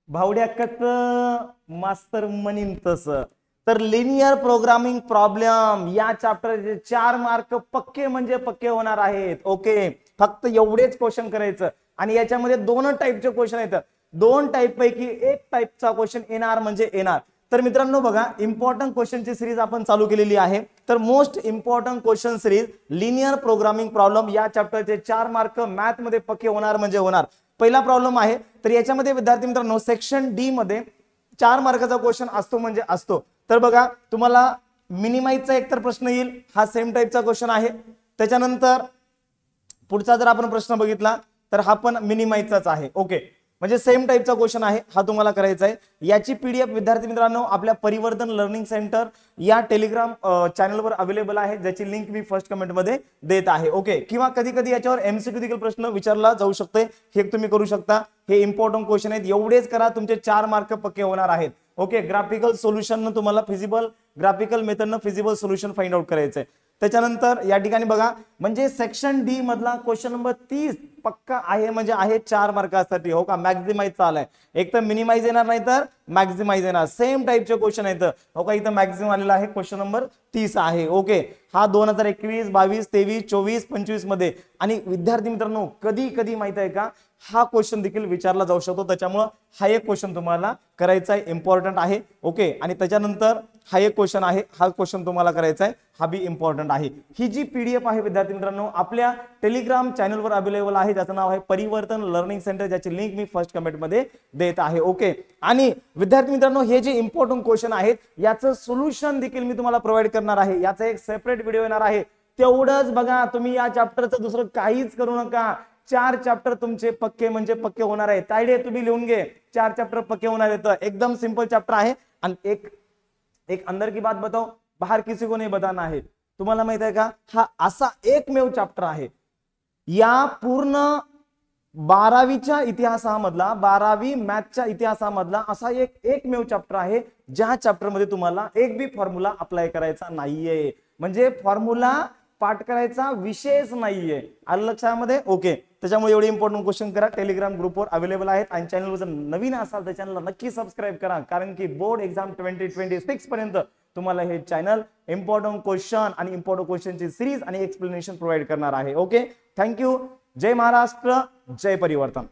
भावड्याकच मास्तर म्हणीन तसं तर लिनियर प्रोग्रामिंग प्रॉब्लेम या चॅप्टरचे 4 मार्क पक्के म्हणजे पक्के होणार आहेत. ओके, फक्त एवढेच क्वेश्चन करायचं आणि याच्यामध्ये 2 टाईपचे क्वेश्चन येतात. 2 टाईप पैकी एक टाईपचा क्वेश्चन येणार म्हणजे येणार. तर मित्रांनो बघा, इम्पॉर्टंट क्वेश्चनची सिरीज आपण चालू केलेली आहे. तर most important question series linear programming problem या चॅप्टरचे 4 मार्क मॅथ मध्ये पक्के होणार म्हणजे होणार. पहिला प्रॉब्लेम आहे. तर याच्यामध्ये विद्यार्थी मित्रांनो सेक्शन डी मध्ये 4 मार्काचा क्वेश्चन असतो म्हणजे असतो. तर बघा, तुम्हाला मिनिमाइजचा एक तर प्रश्न येईल, हा सेम टाईपचा क्वेश्चन आहे. त्याच्यानंतर पुढचा जर आपण प्रश्न बघितला तर हा पण मिनिमाइजचाच आहे. ओके, म्हणजे सेम टाईपचा क्वेश्चन आहे, हा तुम्हाला करायचा आहे. याची पीडीएफ विद्यार्थी मित्रांनो आपल्या परिवर्तन लर्निंग सेंटर या टेलिग्राम चॅनलवर अवेलेबल आहे, ज्याची लिंक मी फर्स्ट कमेंट मध्ये देत आहे. ओके, किंवा कधी कधी याच्यावर एमसीक्यू देखील प्रश्न विचारला जाऊ शकते, हे तुम्ही करू शकता. हे इम्पॉर्टंट क्वेश्चन आहेत, एवढेच करा, तुमचे 4 मार्क पक्के होणार आहेत. ओके, ग्राफिकल सोल्युशन तुम्हाला फिजिबल, ग्राफिकल मेथडनं फिजिबल सोल्युशन फाइंड आउट करायचं आहे. त्याच्यानंतर या ठिकाणी बघा, म्हणजे सेक्शन डी मधला क्वेश्चन नंबर 30 पक्का आहे म्हणजे आहे 4 मार्कासाठी. हो का, मॅक्झिमाइजचा आलाय, एक तर मिनिमाइज येणार नाही तर मॅक्झिमाइज येणार. सेम टाईपचे क्वेश्चन आहेत. हो का, इथं मॅक्झिमम आलेला आहे, क्वेश्चन नंबर 30 आहे. ओके, हा 2021, 22, 23, 24, 25 मध्ये. आणि विद्यार्थी मित्रांनो कधी कधी माहित आहे का, हा क्वेश्चन देखील विचारला जाऊ शकतो. त्याच्यामुळे हा एक क्वेश्चन तुम्हाला करायचा आहे, इम्पॉर्टंट आहे. ओके, आणि त्याच्यानंतर हा एक क्वेश्चन आहे, हा क्वेश्चन तुम्हाला करायचा आहे, हा बी इम्पॉर्टंट आहे. ही जी पीडीएफ आहे विद्यार्थी मित्रांनो आपल्या टेलिग्राम चॅनलवर अवेलेबल आहे, ज्याचं नाव आहे परिवर्तन लर्निंग सेंटर, ज्याची लिंक मी फर्स्ट कमेंट मध्ये देत आहे. ओके, आणि विद्यार्थी मित्रांनो हे जे इम्पॉर्टंट क्वेश्चन आहेत याचं सोल्युशन देखील मी तुम्हाला प्रोव्हाइड करणार आहे. याचा एक सेपरेट व्हिडिओ येणार आहे. तेवढंच बघा, तुम्ही या चॅप्टरचं दुसरं काहीच करू नका. 4 चॅप्टर तुमचे पक्के म्हणजे पक्के होणार आहे. तायडे तुम्ही लिहून घे, 4 चॅप्टर पक्के होणार आहेत. एकदम सिंपल चॅप्टर आहे. आणि एक अंदर की बात बताओ, बाहर किसी को नहीं बताना है. तुम्हाला माहित आहे का, हा असा एकमेव चॅप्टर आहे या पूर्ण 12वीच्या इतिहासामधला, 12वी मॅथच्या इतिहासामधला असा एकमेव चॅप्टर आहे ज्या चॅप्टर मध्ये तुम्हाला एक बी फॉर्म्युला अप्लाय करायचा नाहीये. म्हणजे फॉर्म्युला पाठ करायचा विषयच नाहीये. आलं लक्षामध्ये? ओके, त्याच्यामुळे एवढे इम्पॉर्टंट क्वेश्चन करा. टेलिग्राम ग्रुपवर अवेलेबल आहेत. आणि चॅनलवर जर नवीन असाल तर चॅनलला नक्की सबस्क्राईब करा, कारण की बोर्ड एक्झाम 2026 पर्यंत तुम्हाला हे चॅनल इम्पॉर्टंट क्वेश्चन आणि इम्पॉर्टंट क्वेश्चनची सिरीज आणि एक्सप्लेनेशन प्रोव्हाइड करणार आहे. Okay, thank you. जय महाराष्ट्र, जय परिवर्तन.